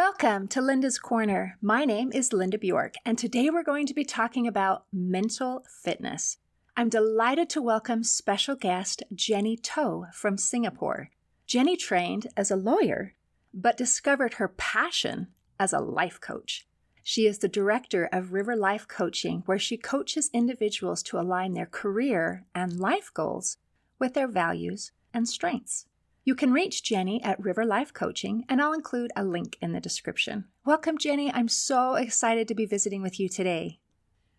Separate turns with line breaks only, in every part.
Welcome to Linda's Corner. My name is Linda Bjork, and today we're going to be talking about mental fitness. I'm delighted to welcome special guest Jenny Toh from Singapore. Jenny trained as a lawyer, but discovered her passion as a life coach. She is the director of River Life Coaching, where she coaches individuals to align their career and life goals with their values and strengths. You can reach Jenny at River Life Coaching, and I'll include a link in the description. Welcome, Jenny. I'm so excited to be visiting with you today.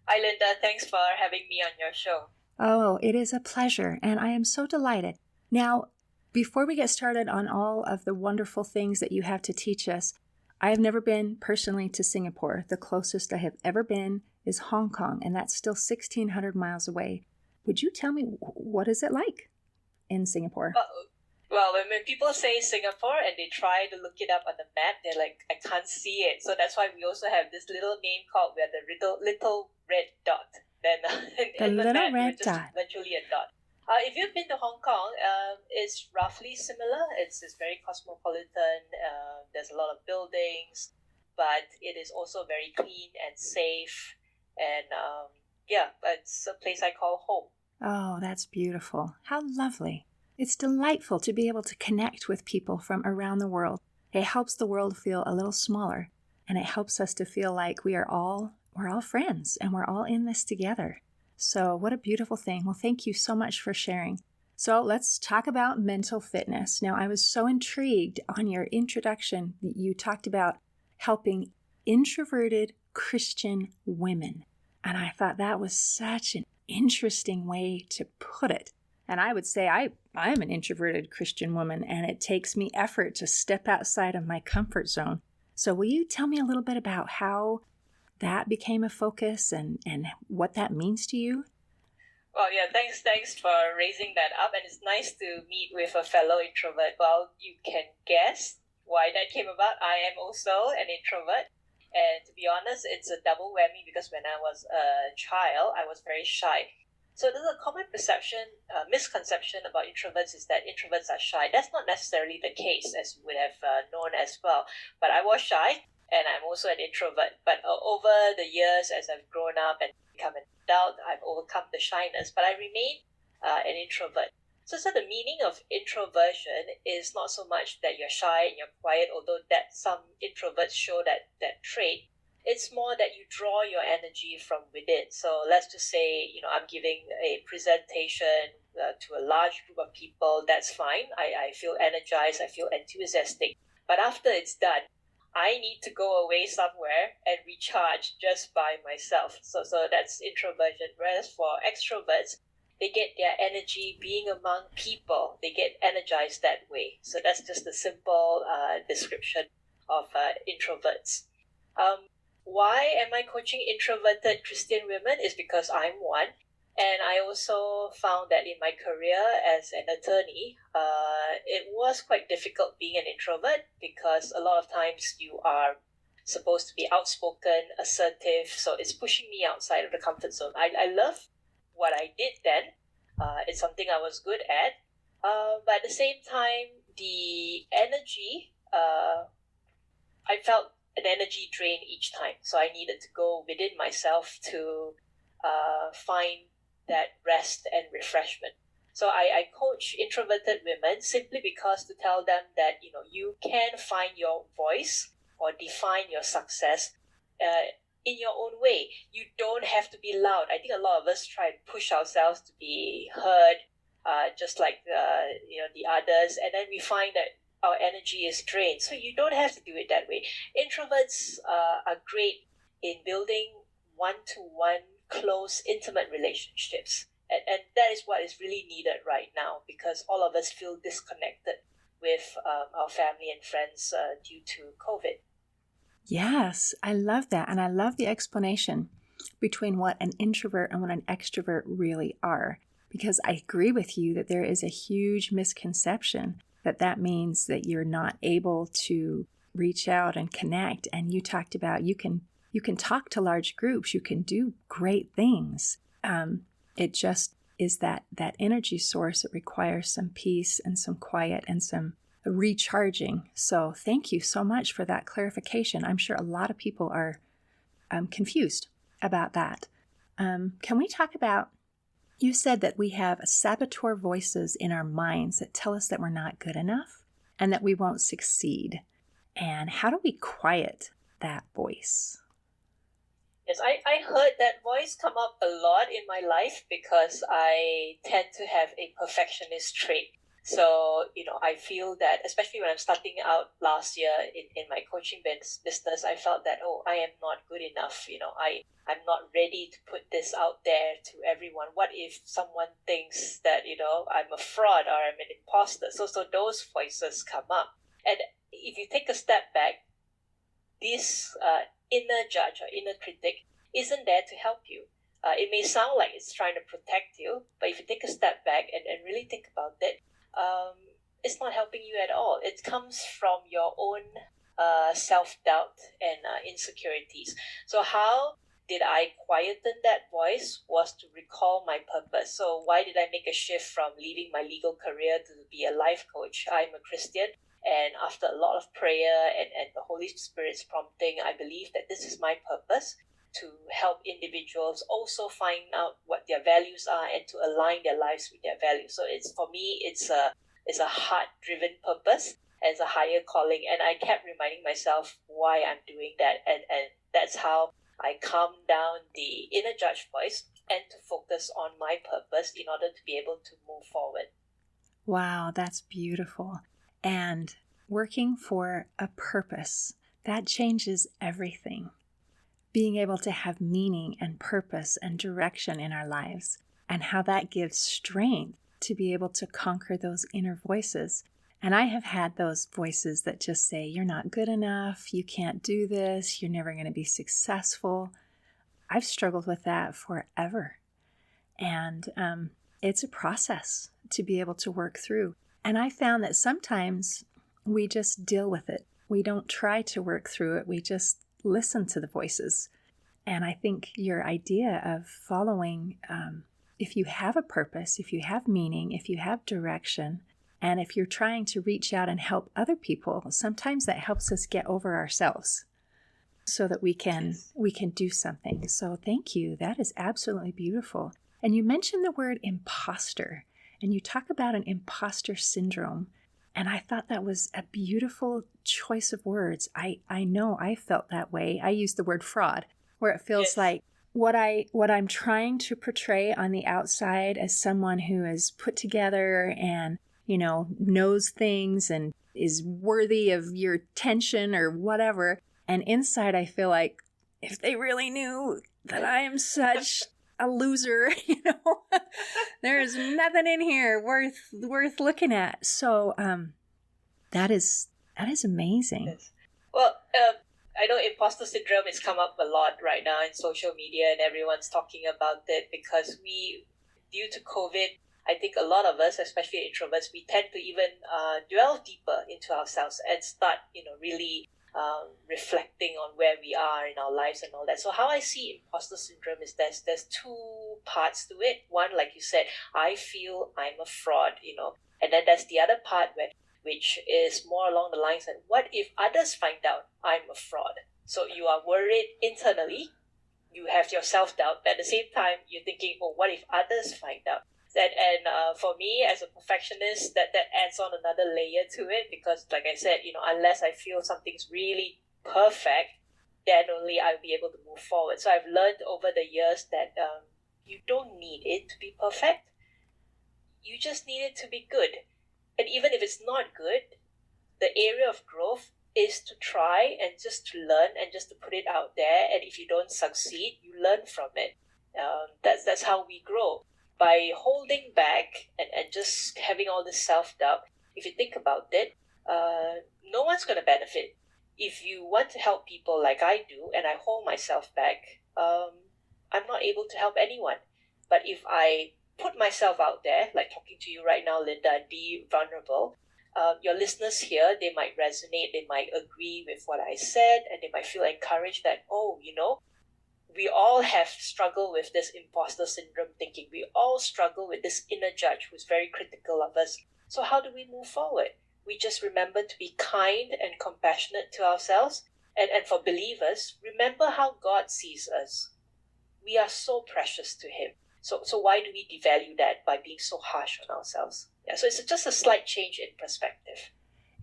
Hi, Linda. Thanks for having me on your show.
Oh, it is a pleasure, and I am so delighted. Now, before we get started on all of the wonderful things that you have to teach us, I have never been personally to Singapore. The closest I have ever been is Hong Kong, and that's still 1,600 miles away. Would you tell me, what is it like in Singapore?
Well, when people say Singapore and they try to look it up on the map, they're like, I can't see it. So that's why we also have this little name called where the little red dot. Then
the little red dot.
Virtually a dot. If you've been to Hong Kong, it's roughly similar. It's very cosmopolitan. There's a lot of buildings, but it is also very clean and safe. And it's a place I call home.
Oh, that's beautiful. How lovely. It's delightful to be able to connect with people from around the world. It helps the world feel a little smaller, and it helps us to feel like we're all friends and we're all in this together. So what a beautiful thing. Well, thank you so much for sharing. So let's talk about mental fitness. Now, I was so intrigued on your introduction that you talked about helping introverted Christian women. And I thought that was such an interesting way to put it. And I would say I'm an introverted Christian woman, and it takes me effort to step outside of my comfort zone. So will you tell me a little bit about how that became a focus and what that means to you?
Well, yeah, thanks for raising that up. And it's nice to meet with a fellow introvert. Well, you can guess why that came about. I am also an introvert. And to be honest, it's a double whammy because when I was a child, I was very shy. So there's a common misconception about introverts is that introverts are shy. That's not necessarily the case, as you would have known as well. But I was shy, and I'm also an introvert. But over the years, as I've grown up and become an adult, I've overcome the shyness. But I remain an introvert. So the meaning of introversion is not so much that you're shy and you're quiet, although that some introverts show that trait. It's more that you draw your energy from within. So let's just say, I'm giving a presentation to a large group of people. That's fine. I feel energized. I feel enthusiastic. But after it's done, I need to go away somewhere and recharge just by myself. So that's introversion. Whereas for extroverts, they get their energy being among people. They get energized that way. So that's just a simple description of introverts. Why am I coaching introverted Christian women? Is because I'm one. And I also found that in my career as an attorney, it was quite difficult being an introvert because a lot of times you are supposed to be outspoken, assertive. So it's pushing me outside of the comfort zone. I love what I did then. It's something I was good at. But at the same time, the energy, I felt an energy drain each time. So I needed to go within myself to find that rest and refreshment. So I coach introverted women simply because to tell them that, you can find your voice or define your success in your own way. You don't have to be loud. I think a lot of us try and push ourselves to be heard, just like the others, and then we find that our energy is drained. So you don't have to do it that way. Introverts are great in building one-to-one, close, intimate relationships. And that is what is really needed right now because all of us feel disconnected with our family and friends due to COVID.
Yes, I love that. And I love the explanation between what an introvert and what an extrovert really are. Because I agree with you that there is a huge misconception that means that you're not able to reach out and connect. And you talked about you can talk to large groups, you can do great things. It just is that energy source that requires some peace and some quiet and some recharging. So thank you so much for that clarification. I'm sure a lot of people are confused about that. Can we talk about, you said that we have saboteur voices in our minds that tell us that we're not good enough and that we won't succeed. And how do we quiet that voice?
Yes, I heard that voice come up a lot in my life because I tend to have a perfectionist trait. So, I feel that, especially when I'm starting out last year in my coaching business, I felt that, I am not good enough. I'm not ready to put this out there to everyone. What if someone thinks that, I'm a fraud or I'm an imposter? So those voices come up. And if you take a step back, this inner judge or inner critic isn't there to help you. It may sound like it's trying to protect you, but if you take a step back and really think about it, it's not helping you at all. It comes from your own self-doubt and insecurities. So how did I quieten that voice was to recall my purpose. So why did I make a shift from leaving my legal career to be a life coach? I'm a Christian. And after a lot of prayer and the Holy Spirit's prompting, I believe that this is my purpose, to help individuals also find out what their values are and to align their lives with their values. So for me, it's a heart-driven purpose, as a higher calling. And I kept reminding myself why I'm doing that. And that's how I calm down the inner judge voice and to focus on my purpose in order to be able to move forward.
Wow, that's beautiful. And working for a purpose, that changes everything. Being able to have meaning and purpose and direction in our lives, and how that gives strength to be able to conquer those inner voices. And I have had those voices that just say, you're not good enough, you can't do this, you're never going to be successful. I've struggled with that forever. And it's a process to be able to work through. And I found that sometimes we just deal with it. We don't try to work through it. We just listen to the voices. And I think your idea of following, if you have a purpose, if you have meaning, if you have direction, and if you're trying to reach out and help other people, sometimes that helps us get over ourselves so that we can do something. So thank you. That is absolutely beautiful. And you mentioned the word imposter. And you talk about an imposter syndrome, and I thought that was a beautiful choice of words. I know I felt that way. I used the word fraud, where it feels like what I'm trying to portray on the outside as someone who is put together and, knows things and is worthy of your attention or whatever. And inside I feel like if they really knew that I am such a loser, there is nothing in here worth looking at. So that is amazing.
Yes. Well, I know imposter syndrome has come up a lot right now in social media, and everyone's talking about it because due to COVID, I think a lot of us, especially introverts, we tend to even delve deeper into ourselves and start, really reflecting on where we are in our lives and all that. So how I see imposter syndrome is there's two parts to it. One, like you said, I feel I'm a fraud, and then there's the other part which is more along the lines of, what if others find out I'm a fraud? So you are worried internally, you have your self-doubt, but at the same time, you're thinking, what if others find out? And for me, as a perfectionist, that adds on another layer to it, because like I said, unless I feel something's really perfect, then only I'll be able to move forward. So I've learned over the years that you don't need it to be perfect. You just need it to be good. And even if it's not good, the area of growth is to try and just to learn and just to put it out there. And if you don't succeed, you learn from it. That's how we grow. By holding back and just having all this self-doubt, if you think about it, no one's going to benefit. If you want to help people like I do, and I hold myself back, I'm not able to help anyone. But if I put myself out there, like talking to you right now, Linda, and be vulnerable, your listeners here, they might resonate, they might agree with what I said, and they might feel encouraged that, we all have struggled with this imposter syndrome thinking. We all struggle with this inner judge who's very critical of us. So how do we move forward? we just remember to be kind and compassionate to ourselves. And for believers, remember how God sees us. We are so precious to Him. So why do we devalue that by being so harsh on ourselves? Yeah, so it's just a slight change in perspective.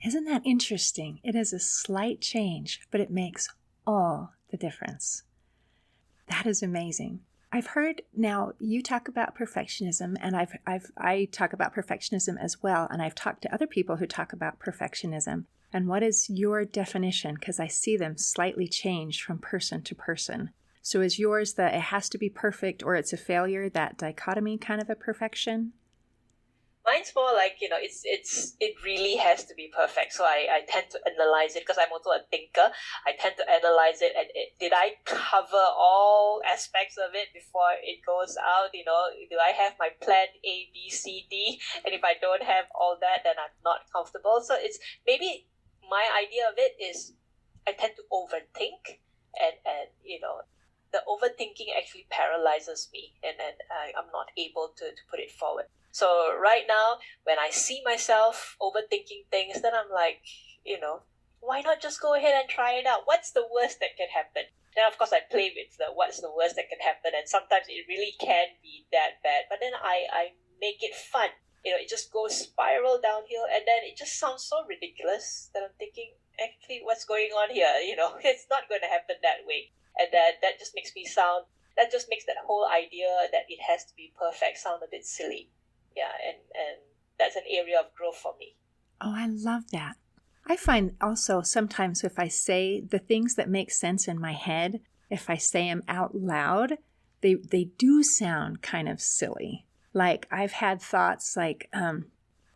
Isn't that interesting? It is a slight change, but it makes all the difference. That is amazing. I've heard now you talk about perfectionism, and I talk about perfectionism as well, and I've talked to other people who talk about perfectionism. And what is your definition? Because I see them slightly change from person to person. So is yours that it has to be perfect or it's a failure, that dichotomy kind of a perfection?
Mine's more like, it really has to be perfect. So I tend to analyze it because I'm also a thinker. I tend to analyze it and did I cover all aspects of it before it goes out? Do I have my plan A, B, C, D? And if I don't have all that, then I'm not comfortable. So it's maybe my idea of it is I tend to overthink and the overthinking actually paralyzes me and I'm not able to put it forward. So right now, when I see myself overthinking things, then I'm like, why not just go ahead and try it out? What's the worst that can happen? Then, of course, I play with what's the worst that can happen. And sometimes it really can be that bad. But then I make it fun. It just goes spiral downhill. And then it just sounds so ridiculous that I'm thinking, actually, what's going on here? It's not going to happen that way. And that just makes that just makes that whole idea that it has to be perfect sound a bit silly. Yeah, and that's an area of growth for me.
Oh, I love that. I find also sometimes if I say the things that make sense in my head, if I say them out loud, they do sound kind of silly. Like I've had thoughts like,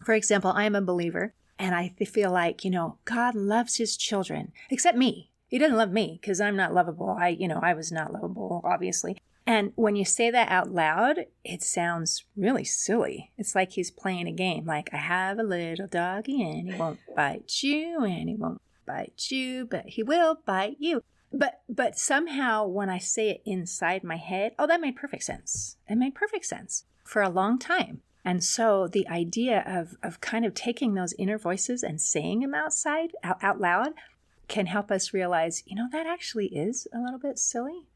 for example, I am a believer and I feel like, God loves His children, except me. He doesn't love me because I'm not lovable. I was not lovable, obviously. And when you say that out loud, it sounds really silly. It's like He's playing a game. Like, I have a little doggy and he won't bite you and he won't bite you, but he will bite you. But somehow when I say it inside my head, oh, that made perfect sense. It made perfect sense for a long time. And so the idea of kind of taking those inner voices and saying them out loud can help us realize, that actually is a little bit silly.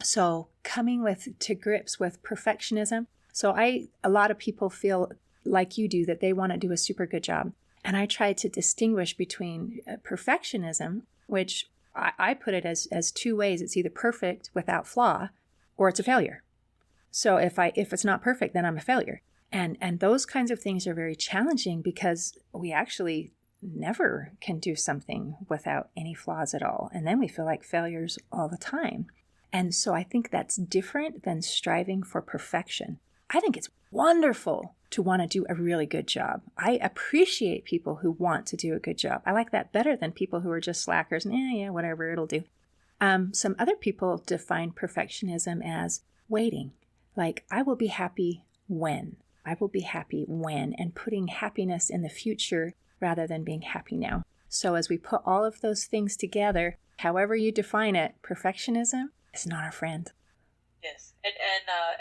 So coming to grips with perfectionism. So a lot of people feel like you do that they want to do a super good job. And I try to distinguish between perfectionism, which I put it as two ways. It's either perfect without flaw or it's a failure. So if it's not perfect, then I'm a failure. And those kinds of things are very challenging because we actually never can do something without any flaws at all. And then we feel like failures all the time. And so I think that's different than striving for perfection. I think it's wonderful to want to do a really good job. I appreciate people who want to do a good job. I like that better than people who are just slackers and whatever, it'll do. Some other people define perfectionism as waiting. Like, I will be happy when. I will be happy when, and putting happiness in the future rather than being happy now. So as we put all of those things together, however you define it, perfectionism is not our friend.
Yes, and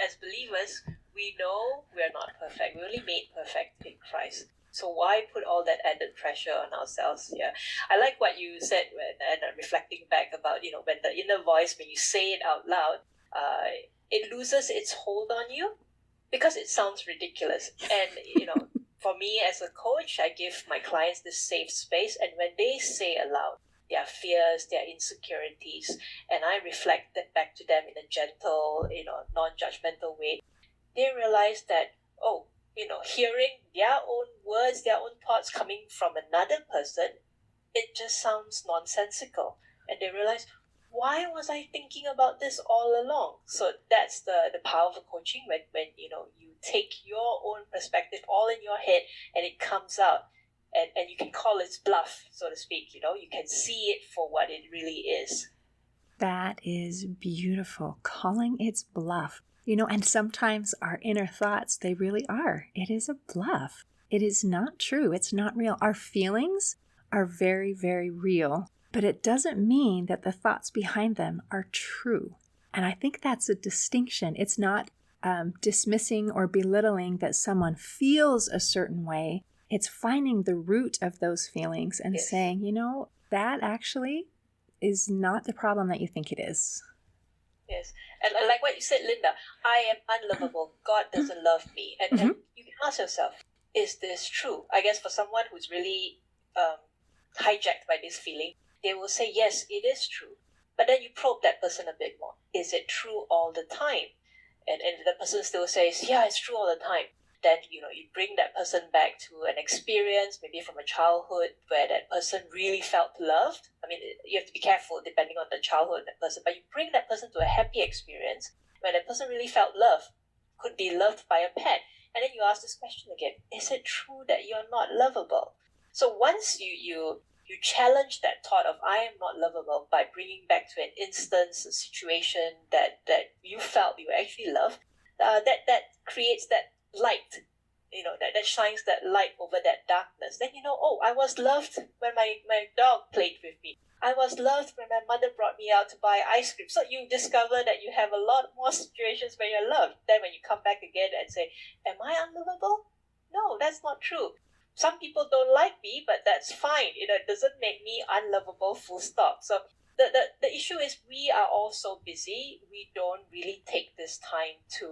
as believers, we know we're not perfect. We're only made perfect in Christ. So why put all that added pressure on ourselves? Yeah, I like what you said and reflecting back about when the inner voice, when you say it out loud, it loses its hold on you because it sounds ridiculous. And for me as a coach, I give my clients this safe space, and when they say aloud their fears, their insecurities, and I reflect that back to them in a gentle, non-judgmental way, they realize that, hearing their own words, their own thoughts coming from another person, it just sounds nonsensical. And they realize, why was I thinking about this all along? So that's the power of coaching when you take your own perspective all in your head and it comes out. And you can call its bluff, so to speak. You can see it for what it really is.
That is beautiful. Calling its bluff. And sometimes our inner thoughts, they really are. It is a bluff. It is not true. It's not real. Our feelings are very, very real, but it doesn't mean that the thoughts behind them are true. And I think that's a distinction. It's not dismissing or belittling that someone feels a certain way. It's finding the root of those feelings and
Yes.
saying, that actually is not the problem that you think it is.
Yes. And like what you said, Linda, I am unlovable. God doesn't love me. And you can ask yourself, is this true? I guess for someone who's really hijacked by this feeling, they will say, yes, it is true. But then you probe that person a bit more. Is it true all the time? And if the person still says, yeah, it's true all the time, then you bring that person back to an experience, maybe from a childhood where that person really felt loved. I mean, you have to be careful depending on the childhood of that person, but you bring that person to a happy experience where that person really felt love, could be loved by a pet. And then you ask this question again, is it true that you're not lovable? So once you challenge that thought of I am not lovable by bringing back to an instance, a situation that you felt you actually loved, that creates that light, that shines that light over that darkness. Then oh, I was loved when my dog played with me. I was loved when my mother brought me out to buy ice cream. So you discover that you have a lot more situations where you're loved. Then when you come back again and say, am I unlovable? No, that's not true. Some people don't like me, but that's fine. It doesn't make me unlovable, full stop. So the issue is we are all so busy. We don't really take this time to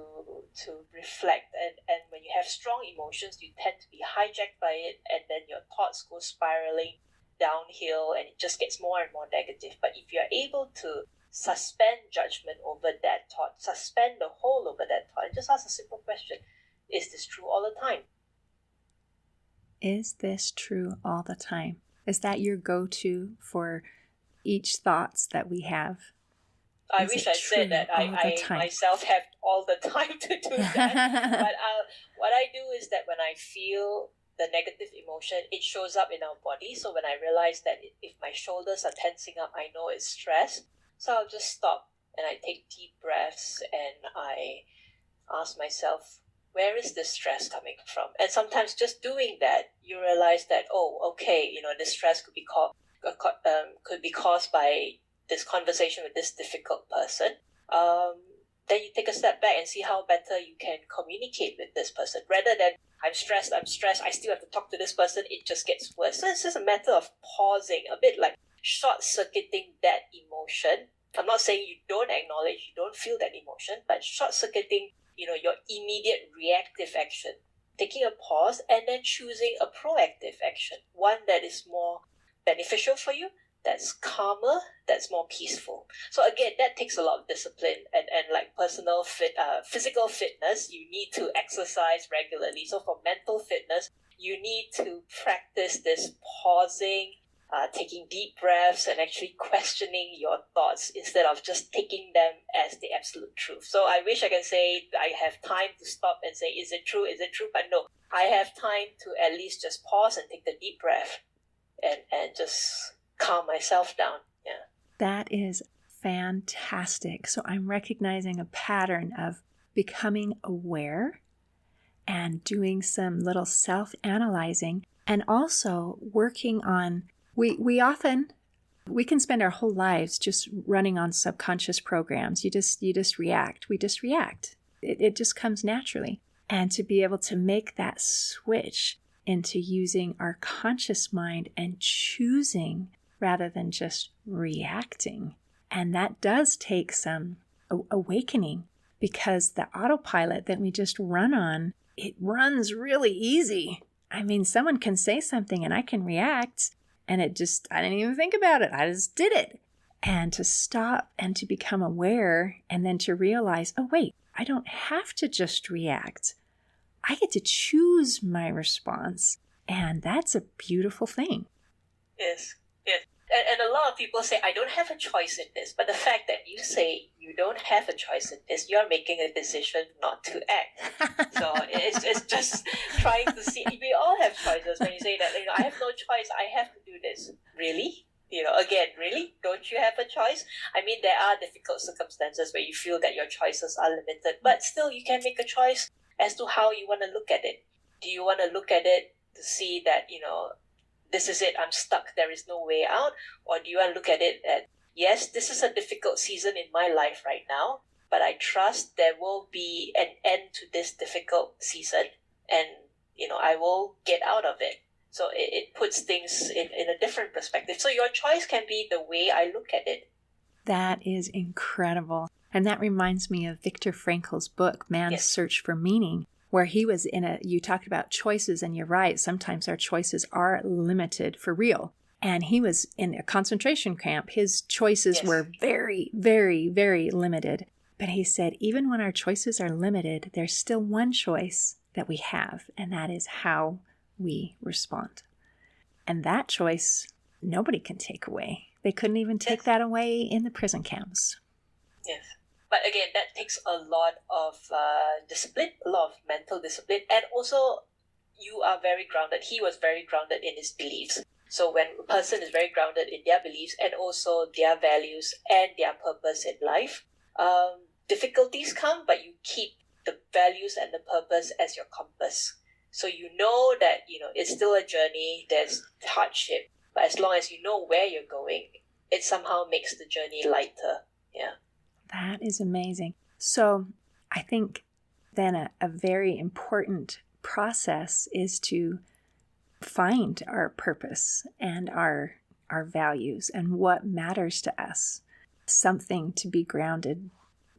reflect. And when you have strong emotions, you tend to be hijacked by it, and then your thoughts go spiraling downhill, and it just gets more and more negative. But if you're able to suspend judgment over that thought, suspend the whole over that thought, and just ask a simple question, is this true all the time?
Is this true all the time? Is that your go-to for each thoughts that we have?
I wish I said that I myself have all the time to do that. But what I do is that when I feel the negative emotion, it shows up in our body. So when I realize that if my shoulders are tensing up, I know it's stress. So I'll just stop and I take deep breaths and I ask myself, where is this stress coming from? And sometimes just doing that, you realize that, oh, okay, this stress could be caused by this conversation with this difficult person. Then you take a step back and see how better you can communicate with this person, rather than I'm stressed, I still have to talk to this person, it just gets worse. So it's just a matter of pausing, a bit like short-circuiting that emotion. I'm not saying you don't acknowledge, you don't feel that emotion, but short-circuiting your immediate reactive action, taking a pause and then choosing a proactive action, one that is more beneficial for you, that's calmer, that's more peaceful. So again, that takes a lot of discipline and like physical fitness, you need to exercise regularly. So for mental fitness, you need to practice this pausing, taking deep breaths and actually questioning your thoughts instead of just taking them as the absolute truth. So I wish I can say I have time to stop and say, is it true? But no, I have time to at least just pause and take the deep breath and just calm myself down. Yeah.
That is fantastic. So I'm recognizing a pattern of becoming aware and doing some little self-analyzing and also working on we can spend our whole lives just running on subconscious programs. You just react. We just react. It just comes naturally. And to be able to make that switch into using our conscious mind and choosing rather than just reacting. And that does take some awakening, because the autopilot that we just run on, it runs really easy. I mean, someone can say something and I can react. And I didn't even think about it. I just did it. And to stop and to become aware and then to realize, oh, wait, I don't have to just react. I get to choose my response. And that's a beautiful thing.
Yes. And a lot of people say, I don't have a choice in this. But the fact that you say you don't have a choice in this, you're making a decision not to act. So it's just trying to see. We all have choices. When you say that, I have no choice, I have to do this. Really? Again, really? Don't you have a choice? I mean, there are difficult circumstances where you feel that your choices are limited. But still, you can make a choice as to how you want to look at it. Do you want to look at it to see that, this is it, I'm stuck, there is no way out? Or do you want to look at it at, yes, this is a difficult season in my life right now, but I trust there will be an end to this difficult season. And, I will get out of it. So it puts things in a different perspective. So your choice can be the way I look at it.
That is incredible. And that reminds me of Viktor Frankl's book, Man's Search for Meaning, where he was you talked about choices, and you're right, sometimes our choices are limited for real. And he was in a concentration camp. His choices were very, very, very limited. But he said, even when our choices are limited, there's still one choice that we have, and that is how we respond. And that choice, nobody can take away. They couldn't even take that away in the prison camps.
Yes. But again, that takes a lot of discipline, a lot of mental discipline. And also, you are very grounded. He was very grounded in his beliefs. So when a person is very grounded in their beliefs and also their values and their purpose in life, difficulties come, but you keep the values and the purpose as your compass. So you know that, it's still a journey, there's hardship, but as long as you know where you're going, it somehow makes the journey lighter. Yeah.
That is amazing. So I think then a very important process is to find our purpose and our values and what matters to us. Something to be grounded,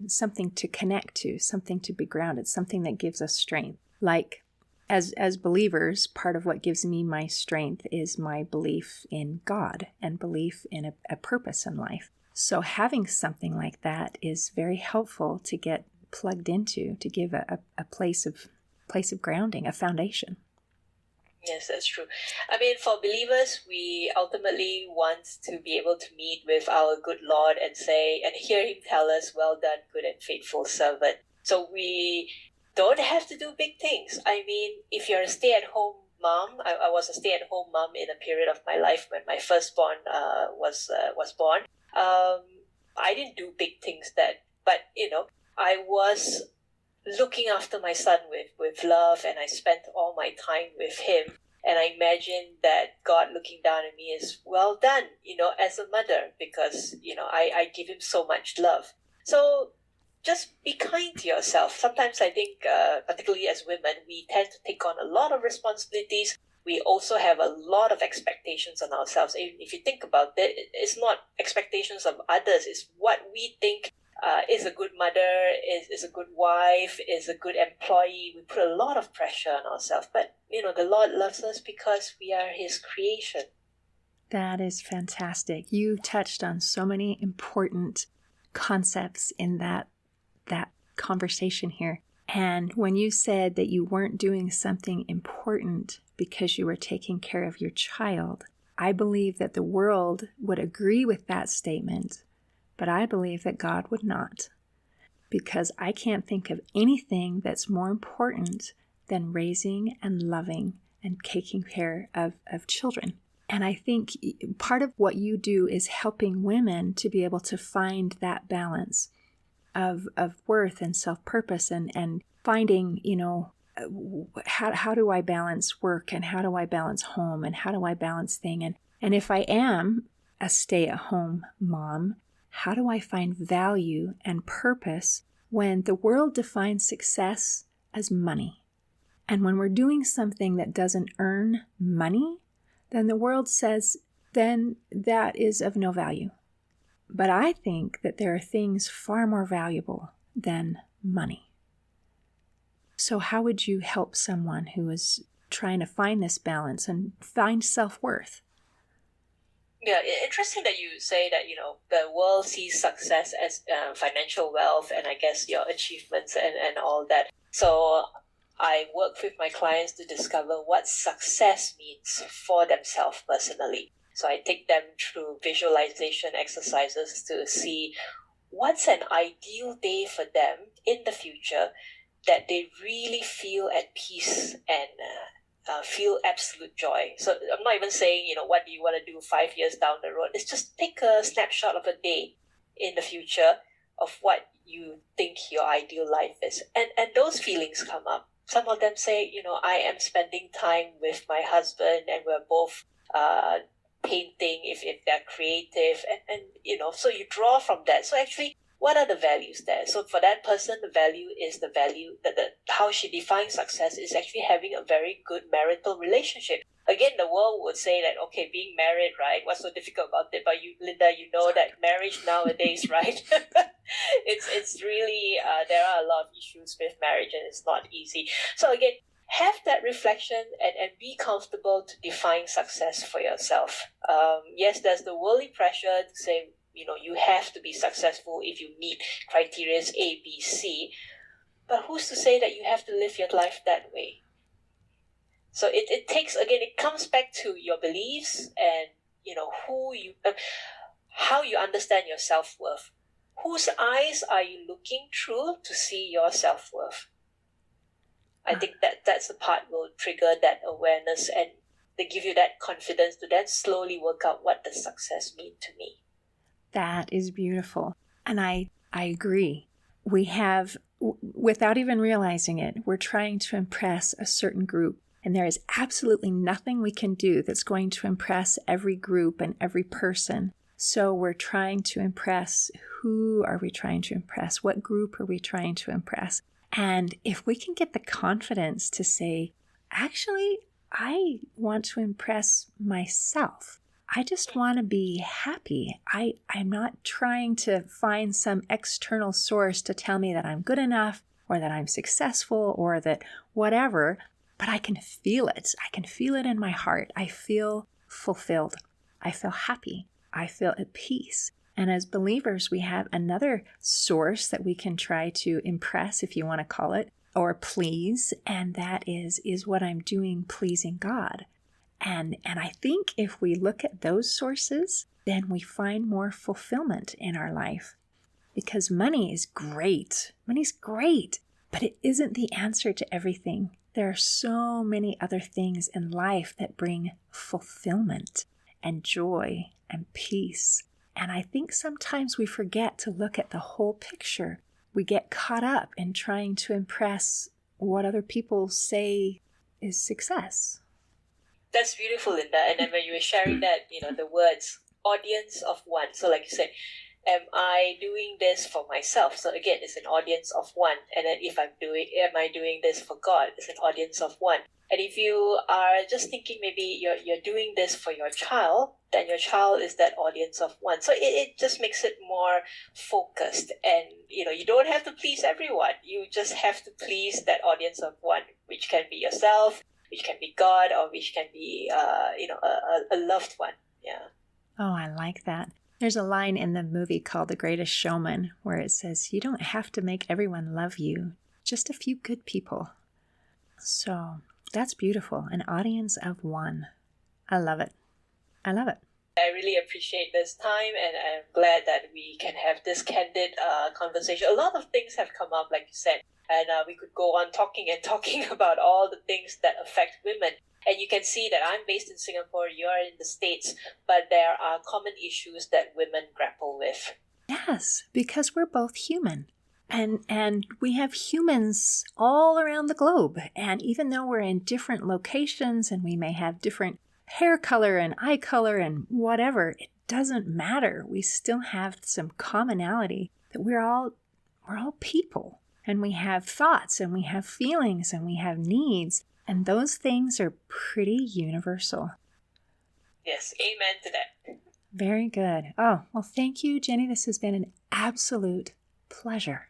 something to connect to, something to be grounded, something that gives us strength. Like as believers, part of what gives me my strength is my belief in God and belief in a purpose in life. So having something like that is very helpful to get plugged into, to give a place of grounding, a foundation.
Yes, that's true. I mean, for believers, we ultimately want to be able to meet with our good Lord and hear Him tell us, well done, good and faithful servant. So we don't have to do big things. I mean, if you're a stay-at-home mom, I was a stay-at-home mom in a period of my life when my firstborn was born. I didn't do big things then, but I was looking after my son with love, and I spent all my time with him. And I imagine that God looking down at me is, well done, as a mother, because, I give him so much love. So just be kind to yourself. Sometimes I think, particularly as women, we tend to take on a lot of responsibilities. We also have a lot of expectations on ourselves. If you think about it, it's not expectations of others. It's what we think is a good mother, is a good wife, is a good employee. We put a lot of pressure on ourselves. But, the Lord loves us because we are His creation.
That is fantastic. You touched on so many important concepts in that conversation here. And when you said that you weren't doing something important because you were taking care of your child, I believe that the world would agree with that statement, but I believe that God would not, because I can't think of anything that's more important than raising and loving and taking care of children. And I think part of what you do is helping women to be able to find that balance of worth and self-purpose and finding, how do I balance work and how do I balance home and how do I balance things? And if I am a stay-at-home mom, how do I find value and purpose when the world defines success as money? And when we're doing something that doesn't earn money, then the world says, then that is of no value. But I think that there are things far more valuable than money. So how would you help someone who is trying to find this balance and find self-worth?
Yeah, interesting that you say that, the world sees success as financial wealth and I guess your achievements and all that. So I work with my clients to discover what success means for themselves personally. So I take them through visualization exercises to see what's an ideal day for them in the future that they really feel at peace and feel absolute joy. So I'm not even saying, what do you want to do 5 years down the road? It's just take a snapshot of a day in the future of what you think your ideal life is. And those feelings come up. Some of them say, I am spending time with my husband and we're both painting if they're creative. And so you draw from that. So actually, what are the values there? So for that person, the value is the value that how she defines success is actually having a very good marital relationship. Again, the world would say that, okay, being married, right? What's so difficult about it? But you, Linda, you know that marriage nowadays, right? it's really, there are a lot of issues with marriage and it's not easy. So again, have that reflection and be comfortable to define success for yourself. Yes, there's the worldly pressure to say, you have to be successful if you meet criteria A, B, C. But who's to say that you have to live your life that way? So it takes, again, it comes back to your beliefs and, how you understand your self-worth. Whose eyes are you looking through to see your self-worth? I think that's the part will trigger that awareness and they give you that confidence to then slowly work out what does success mean to me.
That is beautiful. And I agree. We have, without even realizing it, we're trying to impress a certain group. And there is absolutely nothing we can do that's going to impress every group and every person. So we're trying to impress. Who are we trying to impress? What group are we trying to impress? And if we can get the confidence to say, actually, I want to impress myself. I just want to be happy. I'm not trying to find some external source to tell me that I'm good enough or that I'm successful or that whatever, but I can feel it. I can feel it in my heart. I feel fulfilled. I feel happy. I feel at peace. And as believers, we have another source that we can try to impress, if you want to call it, or please, and that is what I'm doing pleasing God? And I think if we look at those sources, then we find more fulfillment in our life. Because money is great. Money's great, but it isn't the answer to everything. There are so many other things in life that bring fulfillment and joy and peace. And I think sometimes we forget to look at the whole picture. We get caught up in trying to impress what other people say is success.
That's beautiful, Linda. And then when you were sharing that, the words audience of one. So like you said, am I doing this for myself? So again, it's an audience of one. And then if am I doing this for God? It's an audience of one. And if you are just thinking maybe you're doing this for your child, then your child is that audience of one. So it just makes it more focused. And, you don't have to please everyone. You just have to please that audience of one, which can be yourself, which can be God, or which can be, a loved one. Yeah.
Oh, I like that. There's a line in the movie called The Greatest Showman where it says, you don't have to make everyone love you, just a few good people. So that's beautiful. An audience of one. I love it. I love it.
I really appreciate this time and I'm glad that we can have this candid conversation. A lot of things have come up, like you said, and we could go on talking and talking about all the things that affect women. And you can see that I'm based in Singapore, you're in the States, but there are common issues that women grapple with.
Yes, because we're both human. And we have humans all around the globe. And even though we're in different locations and we may have different hair color and eye color and whatever, it doesn't matter. We still have some commonality that we're all people. And we have thoughts and we have feelings and we have needs. And those things are pretty universal.
Yes, amen to that.
Very good. Oh, well, thank you, Jenny. This has been an absolute pleasure.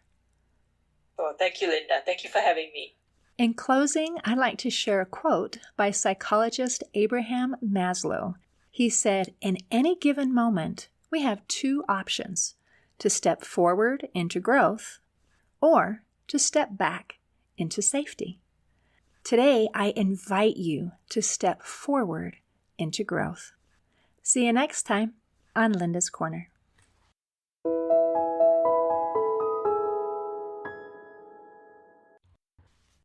Oh, thank you, Linda. Thank you for having me.
In closing, I'd like to share a quote by psychologist Abraham Maslow. He said, in any given moment, we have two options: to step forward into growth or to step back into safety. Today, I invite you to step forward into growth. See you next time on Linda's Corner.